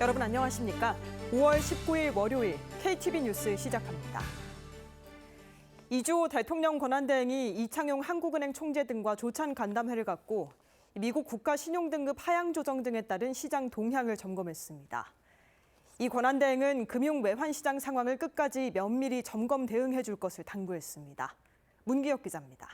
여러분 안녕하십니까? 5월 19일 월요일 KTV 뉴스 시작합니다. 이주호 대통령 권한대행이 이창용 한국은행 총재 등과 조찬 간담회를 갖고 미국 국가 신용등급 하향 조정 등에 따른 시장 동향을 점검했습니다. 이 권한대행은 금융 외환 시장 상황을 끝까지 면밀히 점검 대응해 줄 것을 당부했습니다. 문기혁 기자입니다.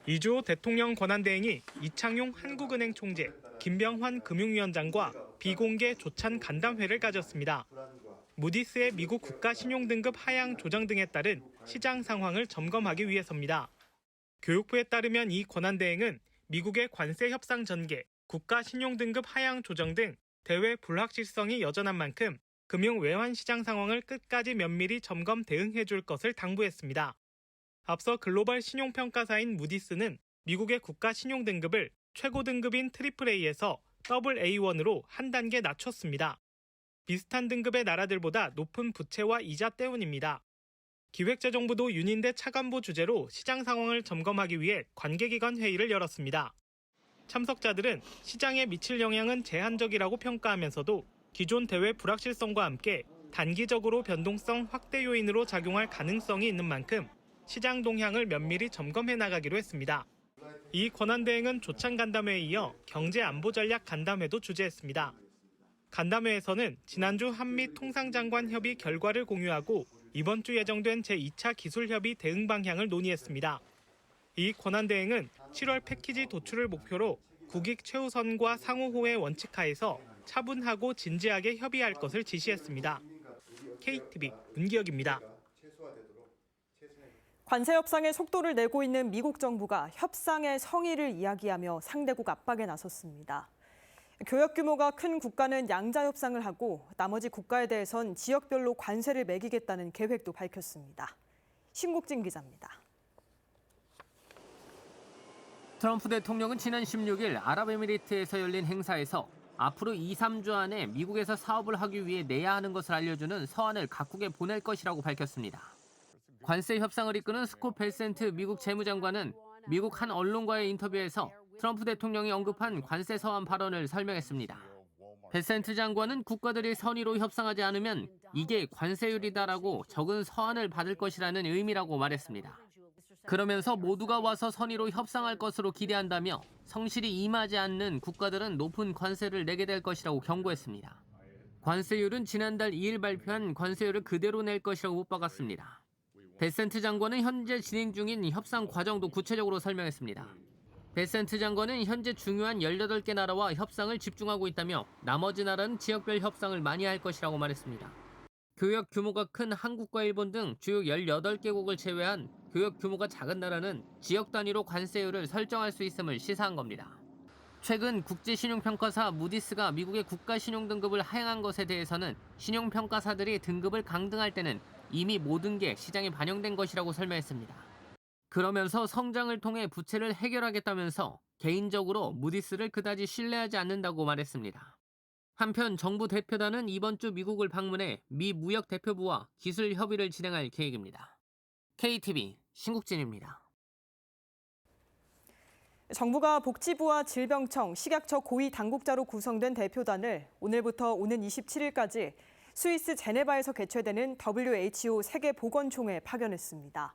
이주호 대통령 권한대행이 이창용 한국은행 총재, 김병환 금융위원장과 비공개 조찬 간담회를 가졌습니다. 무디스의 미국 국가 신용등급 하향 조정 등에 따른 시장 상황을 점검하기 위해서입니다. 교육부에 따르면 이 권한대행은 미국의 관세 협상 전개, 국가 신용등급 하향 조정 등 대외 불확실성이 여전한 만큼 금융 외환 시장 상황을 끝까지 면밀히 점검 대응해 줄 것을 당부했습니다. 앞서 글로벌 신용평가사인 무디스는 미국의 국가 신용등급을 최고 등급인 AAA에서 AA1으로 한 단계 낮췄습니다. 비슷한 등급의 나라들보다 높은 부채와 이자 때문입니다. 기획재정부도 윤인대 차관보 주재로 시장 상황을 점검하기 위해 관계기관 회의를 열었습니다. 참석자들은 시장에 미칠 영향은 제한적이라고 평가하면서도 기존 대외 불확실성과 함께 단기적으로 변동성 확대 요인으로 작용할 가능성이 있는 만큼 시장 동향을 면밀히 점검해 나가기로 했습니다. 이 권한대행은 조찬 간담회에 이어 경제안보전략 간담회도 주재했습니다. 간담회에서는 지난주 한미 통상장관 협의 결과를 공유하고 이번 주 예정된 제2차 기술협의 대응 방향을 논의했습니다. 이 권한대행은 7월 패키지 도출을 목표로 국익 최우선과 상호호의 원칙하에서 차분하고 진지하게 협의할 것을 지시했습니다. KTV 문기혁입니다. 관세 협상에 속도를 내고 있는 미국 정부가 협상의 성의를 이야기하며 상대국 압박에 나섰습니다. 교역 규모가 큰 국가는 양자 협상을 하고 나머지 국가에 대해선 지역별로 관세를 매기겠다는 계획도 밝혔습니다. 신국진 기자입니다. 트럼프 대통령은 지난 16일 아랍에미리트에서 열린 행사에서 앞으로 2, 3주 안에 미국에서 사업을 하기 위해 내야 하는 것을 알려주는 서한을 각국에 보낼 것이라고 밝혔습니다. 관세 협상을 이끄는 스콧 벨센트 미국 재무장관은 미국 한 언론과의 인터뷰에서 트럼프 대통령이 언급한 관세 서한 발언을 설명했습니다. 벨센트 장관은 국가들이 선의로 협상하지 않으면 이게 관세율이다라고 적은 서한을 받을 것이라는 의미라고 말했습니다. 그러면서 모두가 와서 선의로 협상할 것으로 기대한다며 성실히 임하지 않는 국가들은 높은 관세를 내게 될 것이라고 경고했습니다. 관세율은 지난달 2일 발표한 관세율을 그대로 낼 것이라고 못 박았습니다. 벨센트 장관은 현재 진행 중인 협상 과정도 구체적으로 설명했습니다. 벨센트 장관은 현재 중요한 18개 나라와 협상을 집중하고 있다며 나머지 나라는 지역별 협상을 많이 할 것이라고 말했습니다. 교역 규모가 큰 한국과 일본 등 주요 18개국을 제외한 교역 규모가 작은 나라는 지역 단위로 관세율을 설정할 수 있음을 시사한 겁니다. 최근 국제신용평가사 무디스가 미국의 국가 신용등급을 하향한 것에 대해서는 신용평가사들이 등급을 강등할 때는 이미 모든 게 시장에 반영된 것이라고 설명했습니다. 그러면서 성장을 통해 부채를 해결하겠다면서 개인적으로 무디스를 그다지 신뢰하지 않는다고 말했습니다. 한편 정부 대표단은 이번 주 미국을 방문해 미 무역대표부와 기술 협의를 진행할 계획입니다. KTV 신국진입니다. 정부가 복지부와 질병청, 식약처 고위 당국자로 구성된 대표단을 오늘부터 오는 27일까지 스위스 제네바에서 개최되는 WHO 세계보건총회에 파견했습니다.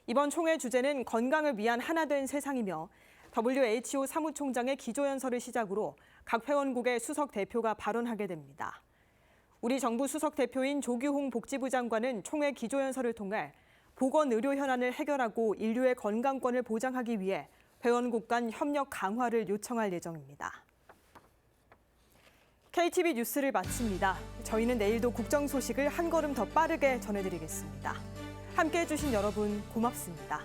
이번 총회 주제는 건강을 위한 하나된 세상이며 WHO 사무총장의 기조연설을 시작으로 각 회원국의 수석 대표가 발언하게 됩니다. 우리 정부 수석 대표인 조규홍 복지부 장관은 총회 기조연설을 통해 보건의료 현안을 해결하고 인류의 건강권을 보장하기 위해 회원국 간 협력 강화를 요청할 예정입니다. KTV 뉴스를 마칩니다. 저희는 내일도 국정 소식을 한 걸음 더 빠르게 전해드리겠습니다. 함께해 주신 여러분 고맙습니다.